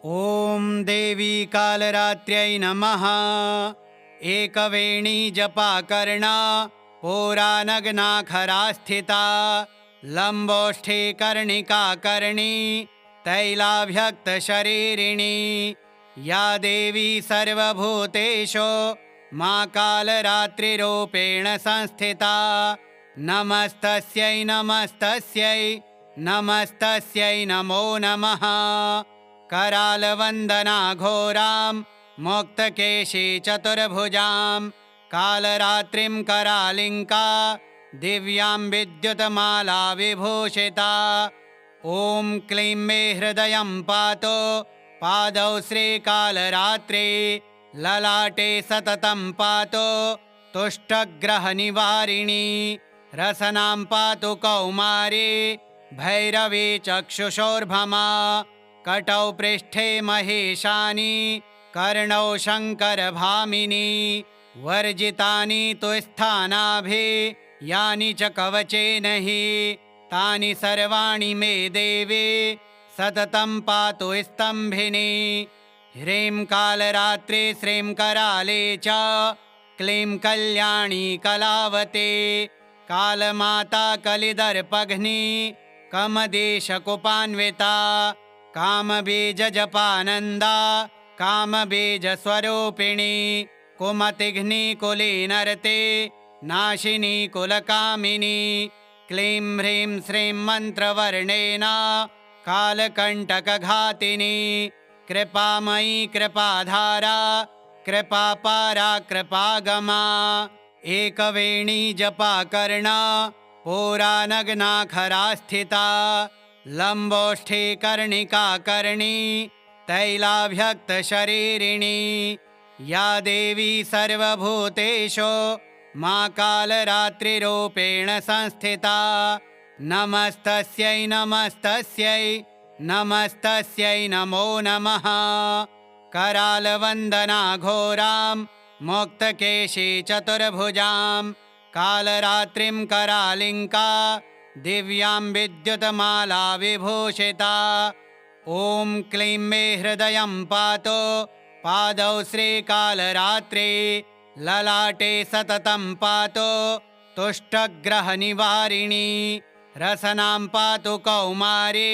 ॐ देवी कालरात्र्यै नमः। एकवेणी जपाकर्णा पोरानग्नाखरा स्थिता लम्बोष्ठे कर्णिका कर्णी तैलाभ्यक्तशरीरिणी या देवी सर्वभूतेषु मा कालरात्रिरूपेण संस्थिता। नमस्तस्यै नमस्तस्यै नमस्तस्यै नमो नमः। करालवन्दना घोरां मुक्तकेशी चतुर्भुजां कालरात्रिं करालिङ्का दिव्यां विद्युतमाला विभूषिता। ॐ क्लीं मे हृदयं पातु पादौ श्रीकालरात्रि ललाटे सततं पातु तुष्टग्रहनिवारिणी रसनां पातु कौमारी भैरवी चक्षुषोर्भमा। कटौ पृष्ठे महेशानि कर्णौ शङ्करभामिनी वर्जितानि तु स्थानाभि यानि च कवचेन हि तानि सर्वाणि मे देवी सततं पातु स्तम्भिनी। ह्रीं कालरात्रि श्रीं कराले च क्लीं कल्याणी कलावती कालमाता कलिदर्पघ्नी कमदेशकुपान्विता कामबीजजपानन्दा कामबीजस्वरूपिणी कुमतिघ्नी कुलीनरते नाशिनी कुलकामिनी। क्लीं ह्रीं श्रीं मन्त्रवर्णेन कालकण्टकघातिनी कृपामयी कृपाधारा कृपापारा कृपागमा। एकवेणी जपाकर्णा पोरानग्नाखरा स्थिता लम्बोष्ठे कर्णिका कर्णी तैलाभ्यक्तशरीरिणी या देवी सर्वभूतेषु मा कालरात्रिरूपेण संस्थिता। नमस्तस्यै नमस्तस्यै नमस्तस्यै नमो नमः। करालवन्दना घोरां मुक्तकेशी चतुर्भुजां कालरात्रिं करालिङ्का दिव्यां विद्युतमाला विभूषिता। ॐ क्लीं मे हृदयं पातु पादौ श्रीकालरात्रि ललाटे सततं पातु तुष्टग्रहनिवारिणी रसनां पातु कौमारी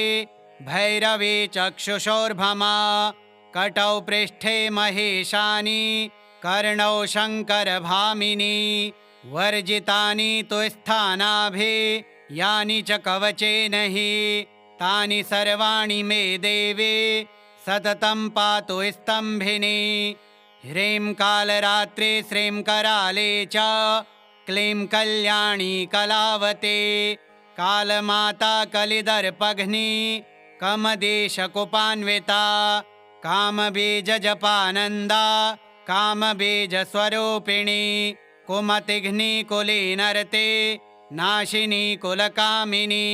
भैरवी चक्षुषोर्भमा। कटौ पृष्ठे महेशानि कर्णौ शङ्करभामिनी वर्जितानि तु स्थानाभि यानि च कवचेन हि तानि सर्वाणि मे देवी सततं पातु स्तम्भिनी। ह्रीं कालरात्रि श्रीं कराले च क्लीं कल्याणी कलावती कालमाता कलिदर्पघ्नी कमदेशकुपान्विता कामबीजजपानन्दा कामबीजस्वरूपिणी कुमतिघ्नी कुलीनरते नाशिनी कुलकामिनी।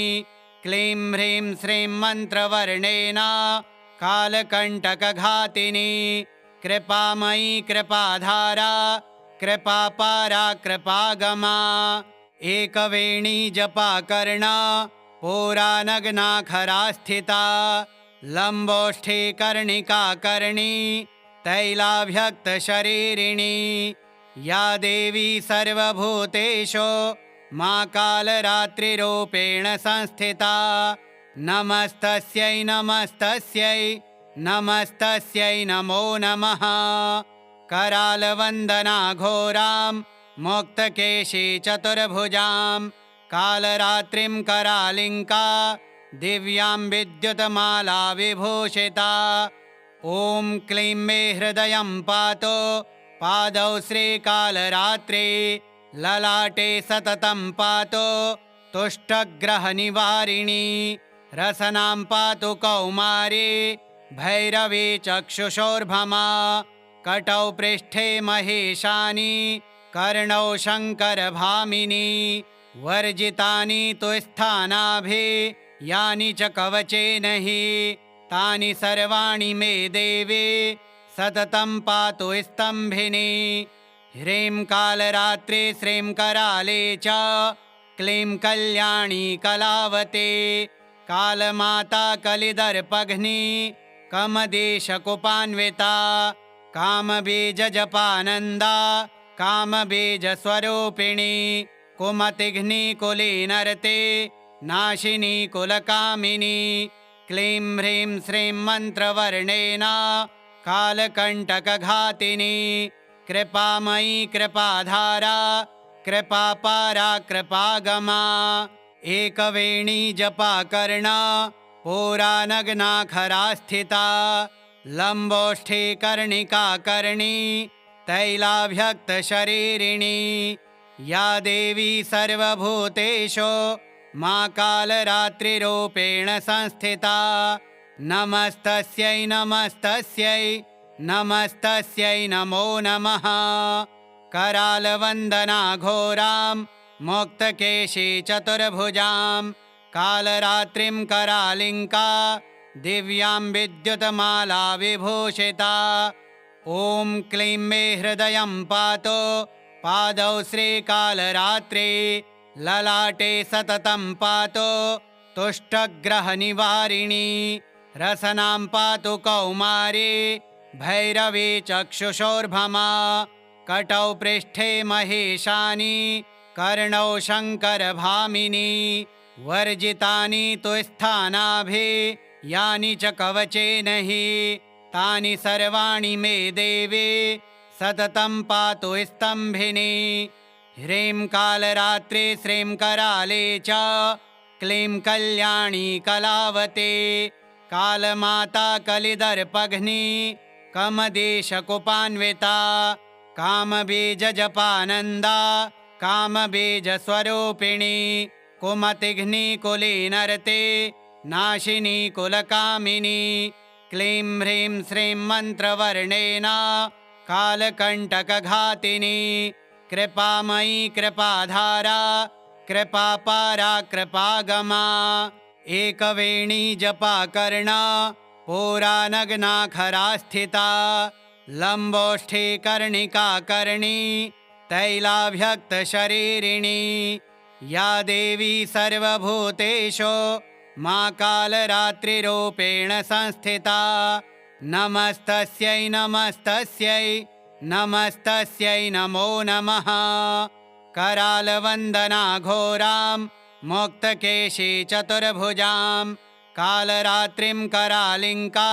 क्लीं ह्रीं श्रीं मन्त्रवर्णेन कालकण्टकघातिनी कृपामयी कृपाधारा कृपापारा कृपागमा। एकवेणी जपाकर्णा पोरानग्नाखरा स्थिता लम्बोष्ठे कर्णिका कर्णी तैलाभ्यक्तशरीरिणी या देवी सर्वभूतेषु मा कालरात्रिरूपेण संस्थिता। नमस्तस्यै नमस्तस्यै नमस्तस्यै नमो नमः। करालवन्दना घोरां मुक्तकेशी चतुर्भुजां कालरात्रिं करालिङ्का दिव्यां विद्युतमाला विभूषिता। ॐ क्लीं मे हृदयं पातु पादौ श्रीकालरात्रि ललाटे सततं पातु तुष्टग्रहनिवारिणी रसनां पातु कौमारी भैरवी चक्षुषोर्भमा। कटौ पृष्ठे महेशानि कर्णौ शङ्करभामिनी वर्जितानि तु स्थानाभि यानि च कवचेन हि तानि सर्वाणि मे देवी सततं पातु स्तम्भिनी। ह्रीं कालरात्रि श्रीं कराले च क्लीं कल्याणी कलावती कालमाता कलिदर्पघ्नी कमदेशकुपान्विता कामबीजजपानन्दा कामबीजस्वरूपिणी कुमतिघ्निकुलीनरते नाशिनी कुलकामिनी क्लीं ह्रीं श्रीं मन्त्रवर्णेन कालकण्टकघातिनी कृपामयी कृपाधारा कृपापारा कृपागमा एकवेणी जपाकर्णा पुरानग्नाखरा स्थिता लम्बोष्ठी कर्णिकाकर्णी तैलाभ्यक्तशरीरिणी या देवी सर्वभूतेषु मा कालरात्रिरूपेण संस्थिता नमस्तस्यै नमस्तस्यै नमस्तस्यै नमो नमः करालवन्दना घोरां मुक्तकेशी चतुर्भुजां कालरात्रिं करालिङ्का दिव्यां विद्युतमाला विभूषिता ॐ क्लीं मे हृदयं पातु पादौ श्रीकालरात्रि ललाटे सततं पातु तुष्टग्रहनिवारिणी रसनां पातु कौमारी भैरवी चक्षुषोर्भमा कटौ पृष्ठे महेशानी कर्णौ शङ्करभामिनी वर्जितानि तु स्थानाभि यानि च कवचेन हि तानि सर्वाणि मे देवी सततं पातु स्तम्भिनी ह्रीं कालरात्रि श्रीं कराले च क्लीं कल्याणी कलावते कालमाता कलिदर्पघ्नी कमदेशकुपान्विता कामबीजजपानन्दा कामबीजस्वरूपिणी कुमतिघ्निकुलीनरते नाशिनी कुलकामिनी क्लीं ह्रीं श्रीं मन्त्रवर्णेन कालकण्टकघातिनी कृपामयी कृपाधारा कृपापारा कृपागमा एकवेणी जपाकर्णा पुरानग्नाखरा स्थिता लम्बोष्ठी कर्णिकाकर्णी तैलाभ्यक्तशरीरिणी या देवी सर्वभूतेषु मा कालरात्रिरूपेण संस्थिता नमस्तस्यै नमस्तस्यै नमस्तस्यै नमो नमः करालवन्दना घोरां मुक्तकेशी चतुर्भुजां कालरात्रिं करालिङ्का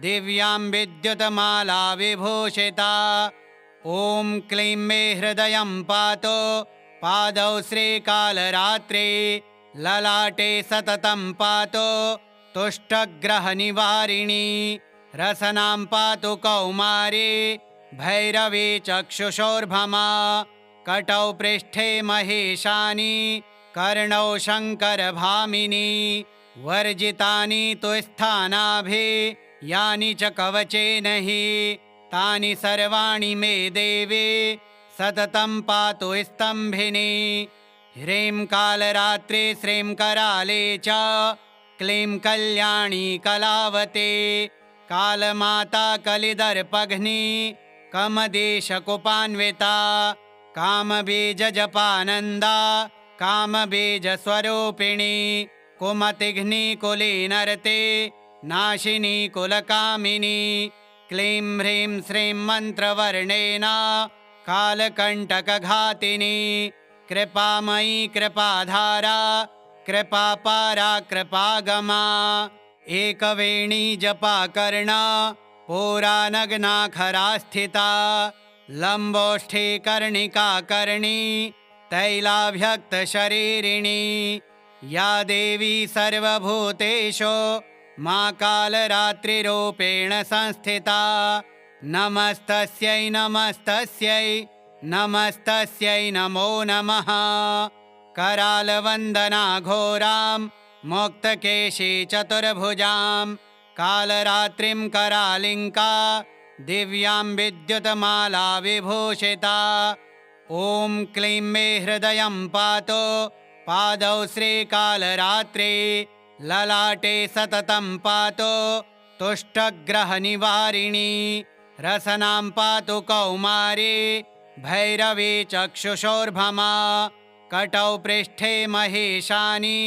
दिव्यां विद्युतमाला विभूषिता ॐ क्लीं मे हृदयं पातु पादौ श्रीकालरात्रि ललाटे सततं पातु तुष्टग्रहनिवारिणी रसनां पातु कौमारी भैरवी चक्षुषोर्भमा कटौ पृष्ठे महेशानी कर्णौ शङ्करभामिनी वर्जितानि तु स्थानाभि यानि च कवचेन हि तानि सर्वाणि मे देवी सततं पातु स्तम्भिनी ह्रीं कालरात्रि श्रीं कराले च क्लीं कल्याणी कलावते कालमाता कलिदर्पघ्नी कमदेशकुपान्विता कामबीजजपानन्दा कामबीजस्वरूपिणी कुमतिघ्निकुलीनरते नाशिनी कुलकामिनी क्लीं ह्रीं श्रीं मन्त्रवर्णेन कालकण्टकघातिनी कृपामयी कृपाधारा कृपापारा कृपागमा एकवेणी जपाकर्णा पुरानग्नाखरा स्थिता लम्बोष्ठी कर्णिकाकर्णी तैलाभ्यक्तशरीरिणी या देवी सर्वभूतेषु मा कालरात्रिरूपेण संस्थिता नमस्तस्यै नमस्तस्यै नमस्तस्यै नमो नमः करालवन्दना घोरां मुक्तकेशी चतुर्भुजां कालरात्रिं करालिङ्का दिव्यां विद्युतमाला विभूषिता ॐ क्लीं मे हृदयं पातु पादौ श्रीकालरात्रि ललाटे सततं पातु तुष्टग्रहनिवारिणी रसनां पातु कौमारी भैरवी चक्षुषोर्भमा कटौ पृष्ठे महेशानी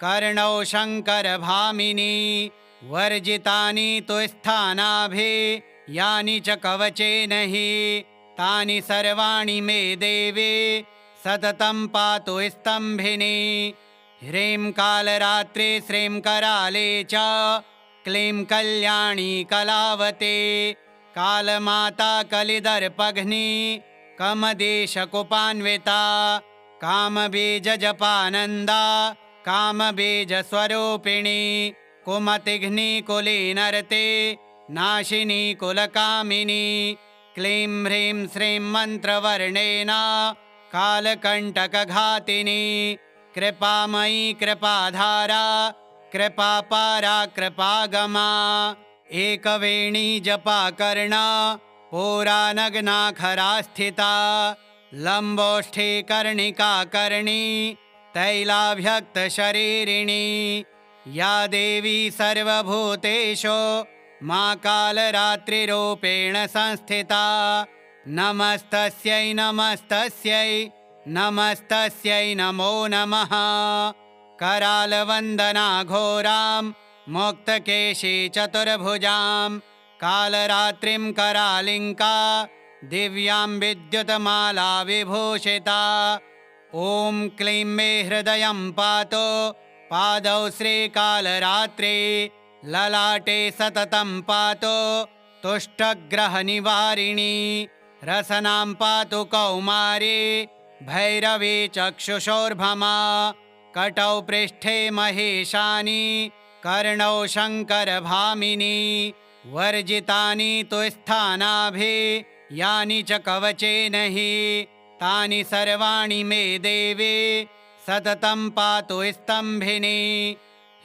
कर्णौ शङ्करभामिनी वर्जितानि तु स्थानाभिः यानि च कवचेन हि तानि सर्वाणि मे देवे सततं पातु स्तम्भिनी। ह्रीं कालरात्रि श्रीं कराले च क्लीं कल्याणी कलावते कालमाता कलिदर्पघ्नी कमदेशकुपान्विता कामबीजजपानन्दा कामबीजस्वरूपिणी कुमतिघ्नी कुलीनरते नाशिनी कुलकामिनी। क्लीं ह्रीं श्रीं मन्त्रवर्णेन कालकण्टकघातिनी कृपामयी कृपाधारा कृपापारा कृपागमा। एकवेणी जपाकर्णा पुरानग्नाखरा स्थिता लम्बोष्ठी कर्णिकाकर्णी तैलाभ्यक्तशरीरिणी या देवी सर्वभूतेषु मा कालरात्रिरूपेण संस्थिता। नमस्तस्यै नमस्तस्यै नमस्तस्यै नमो नमः। करालवन्दना घोरां मुक्तकेशी चतुर्भुजां कालरात्रिं करालिङ्का दिव्यां विद्युतमाला विभूषिता। ॐ क्लीं मे हृदयं पातु पादौ श्रीकालरात्रि ललाटे सततं पातु तुष्टग्रहनिवारिणी। रसनां पातु कौमारी भैरवी चक्षुषोर्भमा कटौ पृष्ठे महेशानी कर्णौ शङ्करभामिनी। वर्जितानि तु स्थानाभिः यानि च कवचेन हि तानि सर्वाणि मे देवे सततं पातु स्तम्भिनी।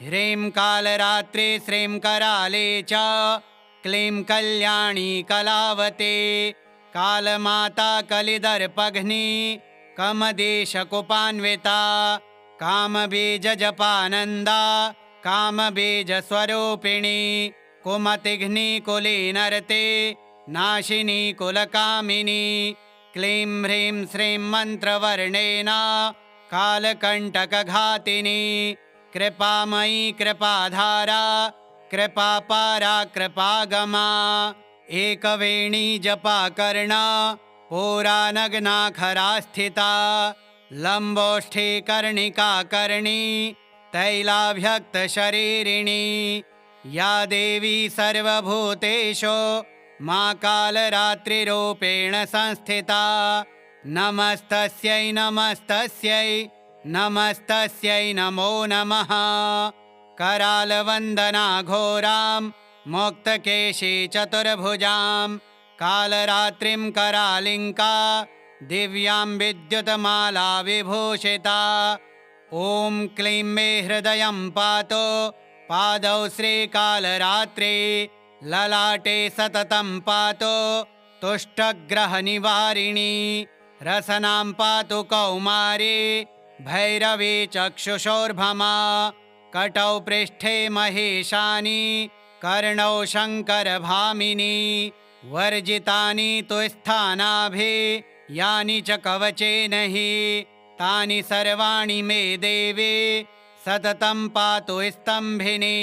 ह्रीं कालरात्रि श्रीं कराले च क्लीं कल्याणी कलावते कालमाता कलिदर्पघ्नी कमदेशकुपान्विता कामबीजजपानन्दा कामबीजस्वरूपिणी कुमतिघ्नी कुलीनरते नाशिनी कुलकामिनी। क्लीं ह्रीं श्रीं मन्त्रवर्णेन कालकण्टकघातिनी कृपामयी कृपाधारा कृपापारा कृपागमा। एकवेणी जपाकर्णा पुरानग्नाखरा स्थिता लम्बोष्ठी कर्णिकाकर्णी तैलाभ्यक्तशरीरिणी या देवी सर्वभूतेषु मा कालरात्रिरूपेण संस्थिता। नमस्तस्यै नमस्तस्यै नमस्तस्यै नमो नमः। करालवन्दना घोरां मुक्तकेशी चतुर्भुजां कालरात्रिं करालिङ्का दिव्यां विद्युतमाला विभूषिता। ॐ क्लीं मे हृदयं पातु पादौ श्रीकालरात्रि ललाटे सततं पातु तुष्टग्रहनिवारिणी। रसनां पातु कौमारी भैरवी चक्षुषोर्भमा कटौ पृष्ठे महेशानी कर्णौ शङ्करभामिनी। वर्जितानि तु स्थानाभिः यानि च कवचेन हि तानि सर्वाणि मे देवे सततं पातु स्तम्भिनी।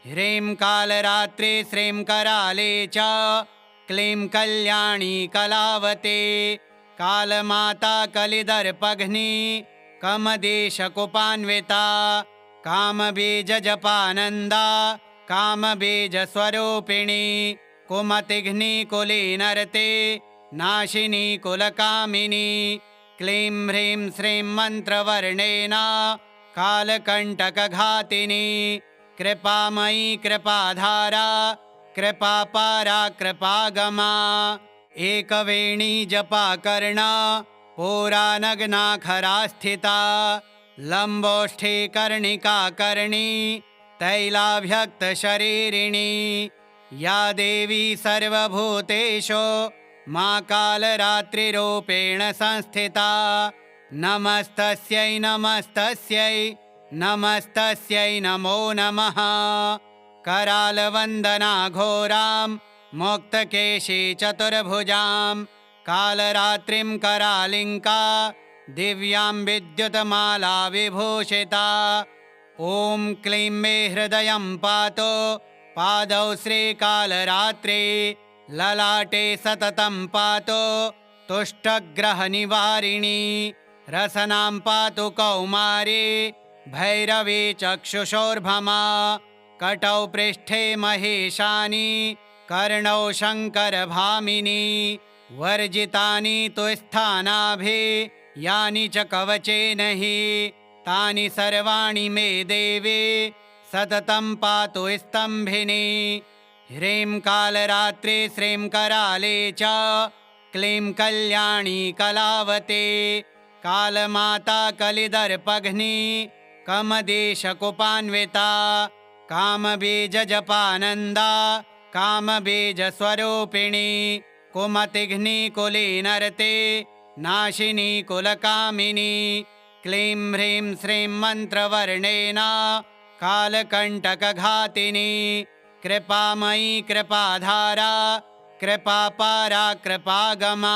ह्रीं कालरात्रि श्रीं कराले च क्लीं कल्याणी कलावते कालमाता कलिदर्पघ्नी कमदेशकुपान्विता कामबीजजपानन्दा कामबीजस्वरूपिणी कुमतिघ्नी कुलीनरते नाशिनी कुलकामिनी। क्लीं ह्रीं श्रीं मन्त्रवर्णेन कालकण्टकघातिनी कृपामयी कृपाधारा कृपापारा कृपागमा। एकवेणी जपाकर्णा पुरानग्नाखरा स्थिता लम्बोष्ठी कर्णिकाकर्णी तैलाभ्यक्तशरीरिणी या देवी सर्वभूतेषु मा कालरात्रिरूपेण संस्थिता। नमस्तस्यै नमस्तस्यै नमस्तस्यै नमो नमः। करालवन्दना घोरां मुक्तकेशी चतुर्भुजां कालरात्रिं करालिङ्का दिव्यां विद्युतमाला विभूषिता। ॐ क्लीं मे हृदयं पातो पादौ श्रीकालरात्रे ललाटे सततं पातो तुष्टग्रहनिवारिणी रसनां पातु कौमारी भैरवी चक्षुषोर्भमा कटौ पृष्ठे महेशानि कर्णौ शङ्करभामिनी वर्जितानि तु स्थानाभिः यानि च कवचेन हि तानि सर्वाणि मे देवी सततं पातु स्तम्भिनी ह्रीं कालरात्रि श्रीं कराले च क्लीं कल्याणी कलावते कालमाता कलिदर्पघ्नी कमदेशकुपान्विता कामबीजजपानन्दा कामबीजस्वरूपिणी कुमतिघ्नी कुलीनरते नाशिनी कुलकामिनी क्लीं ह्रीं श्रीं मन्त्रवर्णेन कालकण्टकघातिनी कृपामयी कृपाधारा कृपापारा कृपागमा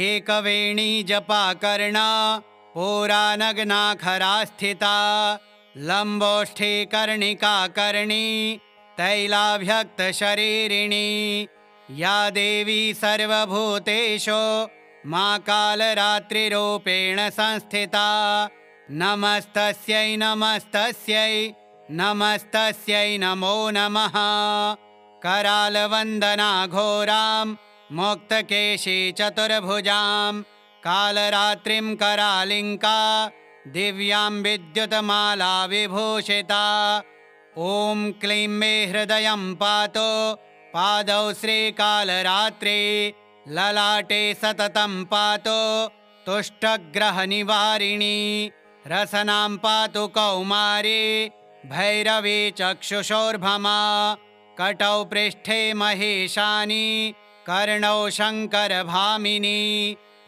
एकवेणी जपाकर्णा पुरानग्नाखरा स्थिता लम्बोष्ठी कर्णिकाकर्णी तैलाभ्यक्तशरीरिणी या देवी सर्वभूतेषु मा कालरात्रिरूपेण संस्थिता नमस्तस्यै नमस्तस्यै नमस्तस्यै नमो नमः करालवन्दना घोरां मुक्तकेशी चतुर्भुजां कालरात्रिं करालिङ्का दिव्यां विद्युतमाला विभूषिता ॐ क्लीं मे हृदयं पातो पादौ श्रीकालरात्रे ललाटे सततं पातो तुष्टग्रहनिवारिणी रसनां पातु कौमारी भैरवी चक्षुषोर्भमा कटौ पृष्ठे महेशानि कर्णौ शङ्करभामिनी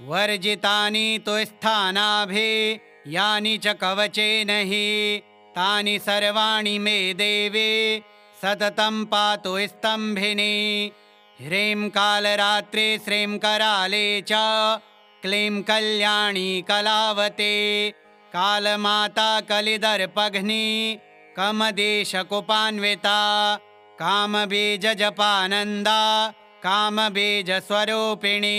वर्जितानि तु स्थानाभिः यानि च कवचेन हि तानि सर्वाणि मे देवी सततं पातु स्तम्भिनी ह्रीं कालरात्रि श्रीं कराले च क्लीं कल्याणी कलावते कालमाता कलिदर्पघ्नी कमदेशकुपान्विता कामबीजजपानन्दा कामबीजस्वरूपिणी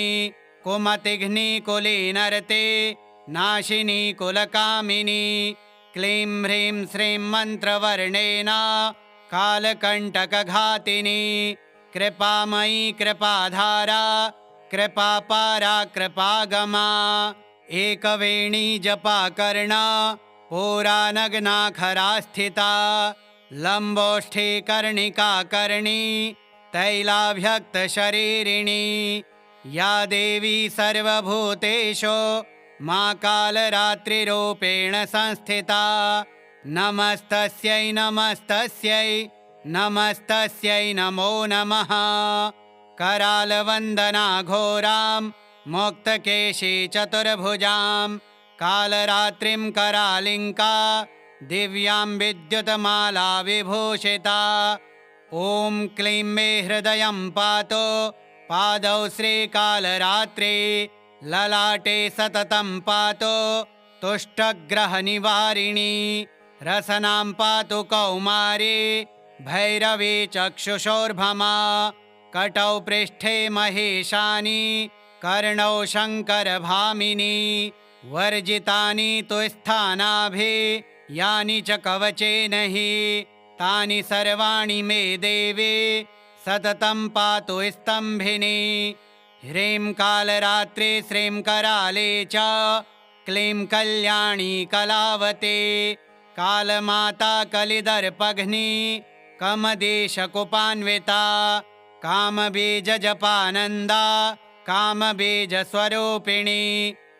कुमतिघ्नी कुलीनरते नाशिनी कुलकामिनी क्लीं ह्रीं श्रीं मन्त्रवर्णेन कालकण्टकघातिनी कृपामयी कृपाधारा कृपापारा कृपागमा एकवेणी जपाकर्णा पुरानग्नाखरा स्थिता लम्बोष्ठी कर्णिकाकर्णी तैलाभ्यक्तशरीरिणी या देवी सर्वभूतेषु मा कालरात्रिरूपेण संस्थिता नमस्तस्यै नमस्तस्यै नमस्तस्यै नमो नमः करालवन्दना घोरां मुक्तकेशी चतुर्भुजां कालरात्रिं करालिङ्का दिव्यां विद्युतमाला विभूषिता ॐ क्लीं मे हृदयं पातो पादौ श्रीकालरात्रे ललाटे सततं पातो तुष्टग्रहनिवारिणी रसनां पातु कौमारी भैरवी चक्षुषोर्भमा कटौ पृष्ठे महेशानि कर्णौ शङ्करभामिनी वर्जितानि तु स्थानाभिः यानि च कवचेन हि तानि सर्वाणि मे देवी सततं पातु स्तम्भिनी ह्रीं कालरात्रि श्रीं कराले च क्लीं कल्याणी कलावते कालमाता कलिदर्पघ्नी कमदेशकुपान्विता कामबीजजपानन्दा कामबीजस्वरूपिणी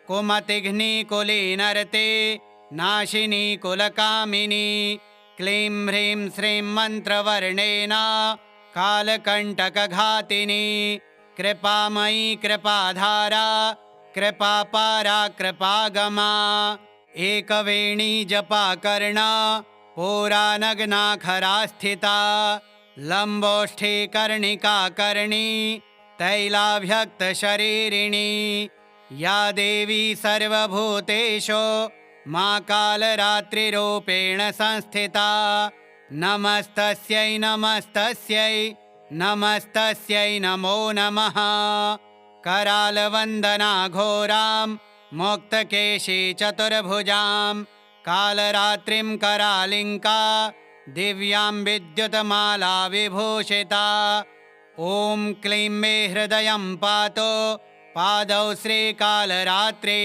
कुमतिघ्नी कुलीनरते नाशिनी कुलकामिनी क्लीं ह्रीं श्रीं मन्त्रवर्णेन कालकण्टकघातिनी कृपामयी कृपाधारा कृपापारा कृपागमा एकवेणी जपाकर्णा पुरानग्नाखरा स्थिता लम्बोष्ठी कर्णिकाकर्णी तैलाभ्यक्तशरीरिणी या देवी सर्वभूतेषु मा कालरात्रिरूपेण संस्थिता नमस्तस्यै नमस्तस्यै नमस्तस्यै नमो नमः करालवन्दना घोरां मुक्तकेशी चतुर्भुजां कालरात्रिं करालिङ्का दिव्यां विद्युतमाला विभूषिता ॐ क्लीं मे हृदयं पातु पादौ श्रीकालरात्रि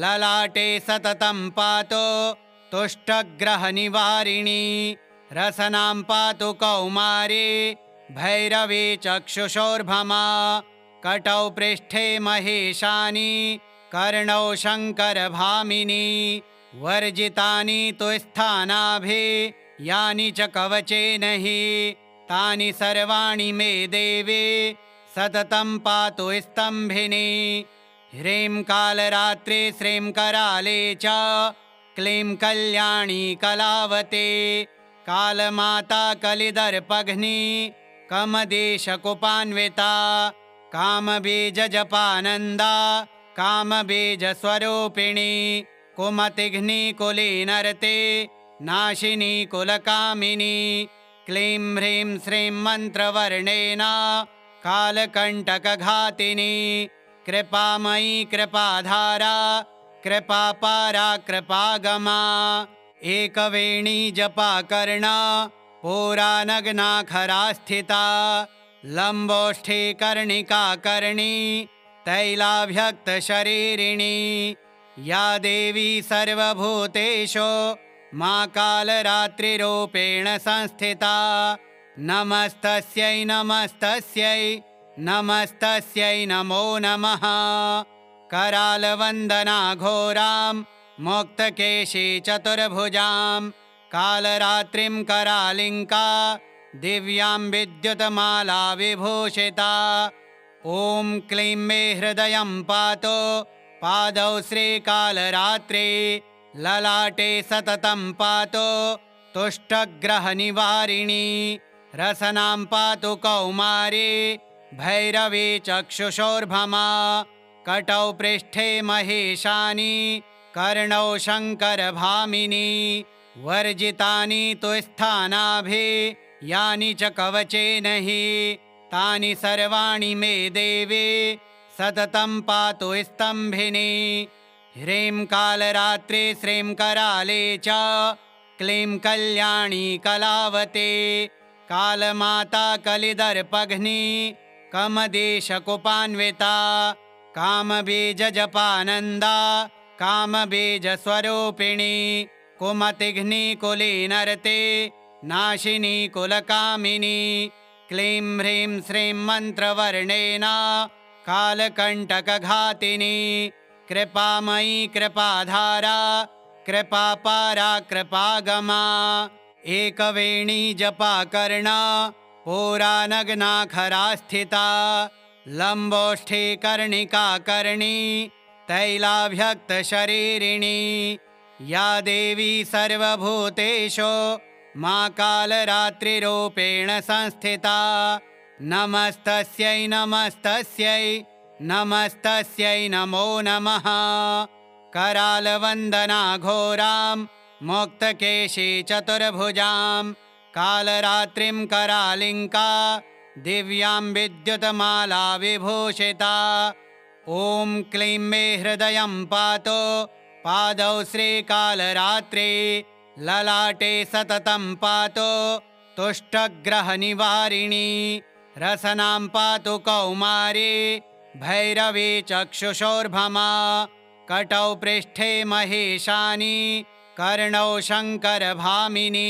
ललाटे सततं पातु तुष्टग्रहनिवारिणी रसनां पातु कौमारी भैरवी चक्षुषोर्भमा कटौ पृष्ठे महेशानि कर्णौ शङ्करभामिनी वर्जितानि तु स्थानाभिः यानि च कवचेन हि तानि सर्वाणि मे देवी सततं पातु स्तम्भिनी ह्रीं कालरात्रि श्रीं कराले च क्लीं कल्याणी कलावती कालमाता कलिदर्पघ्नी कमदेशकुपान्विता कामबीजजपानन्दा कामबीजस्वरूपिणी कुमतिघ्नी कुलीनरते नाशिनी कुलकामिनी क्लीं ह्रीं श्रीं मन्त्रवर्णेन कालकण्टकघातिनी कृपामयी कृपाधारा कृपापारा कृपागमा एकवेणी जपाकर्णा पुरानग्नाखरा स्थिता लम्बोष्ठी कर्णिकाकर्णी तैलाभ्यक्तशरीरिणी या देवी सर्वभूतेषु मा कालरात्रिरूपेण संस्थिता नमस्तस्यै नमस्तस्यै नमस्तस्यै नमो नमः करालवन्दना घोरां मुक्तकेशी चतुर्भुजां कालरात्रिं करालिङ्का दिव्यां विद्युतमाला विभूषिता ॐ क्लीं मे हृदयं पातु पादौ श्रीकालरात्रि ललाटे सततं पातु तुष्टग्रहनिवारिणी रसनां पातु कौमारी भैरवी चक्षुषोर्भमा कटौ पृष्ठे महेशानि कर्णौ शङ्करभामिनी वर्जितानि तु स्थानाभिः यानि च कवचेन हि तानि सर्वाणि मे देवी सततं पातु स्तम्भिनी ह्रीं कालरात्रि श्रीं कराले च क्लीं कल्याणी कलावती कालमाता कलिदर्पघ्नी कमदेशकुपान्विता कामबीजजपानन्दा कामबीजस्वरूपिणी कुमतिघ्नी कुलीनरते नाशिनी कुलकामिनी क्लीं ह्रीं श्रीं मन्त्रवर्णेन कालकण्टकघातिनी कृपामयी कृपाधारा कृपापारा कृपागमा एकवेणी जपाकर्णा पुरानग्नाखरा स्थिता लम्बोष्ठी कर्णिकाकर्णी तैलाभ्यक्तशरीरिणी या देवी सर्वभूतेषु मा कालरात्रिरूपेण संस्थिता नमस्तस्यै नमस्तस्यै नमस्तस्यै नमो नमः करालवन्दना घोरां मुक्तकेशी चतुर्भुजां कालरात्रिं करालिङ्का दिव्यां विद्युतमाला विभूषिता ॐ क्लीं मे हृदयं पातु पादौ श्रीकालरात्रि ललाटे सततं पातु तुष्टग्रहनिवारिणी रसनां पातु कौमारी भैरवी चक्षुषोर्भमा कटौ पृष्ठे महेशानि कर्णौ शङ्करभामिनी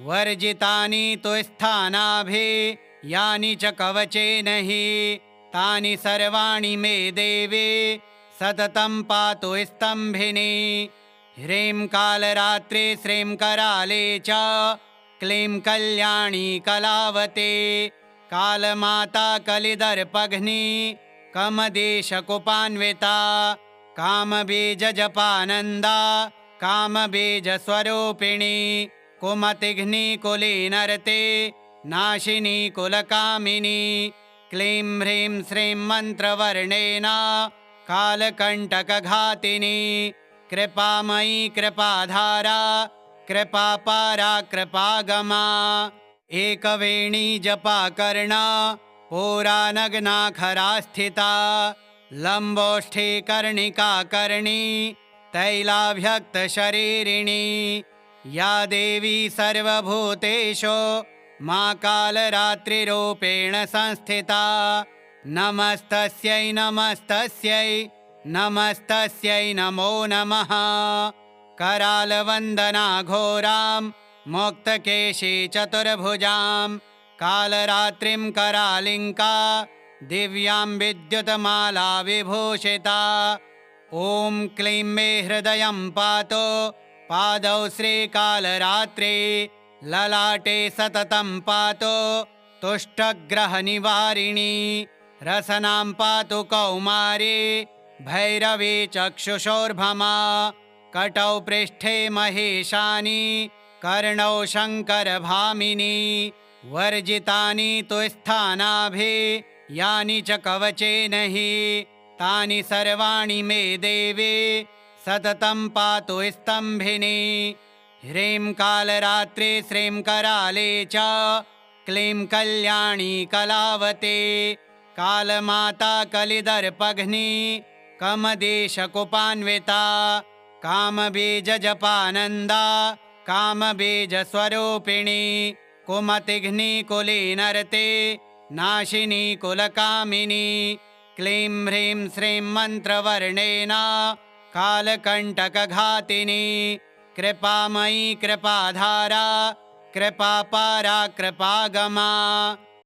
वर्जितानि तु स्थानाभिः यानि च कवचेन हि तानि सर्वाणि मे देवी सततं पातु स्तम्भिनी ह्रीं कालरात्रि श्रीं कराले च क्लीं कल्याणी कलावती कालमाता कलिदर्पघ्नी कमदेशकुपान्विता कामबीजजपानन्दा कामबीजस्वरूपिणी कुमतिघ्नी कुलीनरते नाशिनी कुलकामिनी क्लीं ह्रीं श्रीं मन्त्रवर्णेन कालकण्टकघातिनी कृपामयी कृपाधारा कृपापारा कृपागमा एकवेणी जपाकर्णा पुरानग्नाखरा स्थिता लम्बोष्ठे कर्णिका कर्णी तैलाभ्यक्तशरीरिणी या देवी सर्वभूतेषु मा कालरात्रिरूपेण संस्थिता नमस्तस्यै नमस्तस्यै नमस्तस्यै नमो नमः करालवन्दना घोरां मुक्तकेशी चतुर्भुजां कालरात्रिं करालिङ्का दिव्यां विद्युतमाला विभूषिता ॐ क्लीं मे हृदयं पातु पादौ श्रीकालरात्रि ललाटे सततं पातु तुष्टग्रहनिवारिणी रसनां पातु कौमारी भैरवी चक्षुषोर्भमा कटौ पृष्ठे महेशानी कर्णौ शङ्करभामिनी वर्जितानि तु स्थानाभि यानि च कवचेन हि तानि सर्वाणि मे देवी सततं पातु स्तम्भिनी ह्रीं कालरात्रि श्रीं कराले च क्लीं कल्याणी कलावती कालमाता कलिदर्पघ्नी कमदेशकुपान्विता कामबीजजपानन्दा कामबीजस्वरूपिणी कुमतिघ्नी कुलीनरते नाशिनी कुलकामिनी क्लीं ह्रीं श्रीं मन्त्रवर्णेन कालकण्टकघातिनी कृपामयी कृपाधारा कृपापारा कृपागमा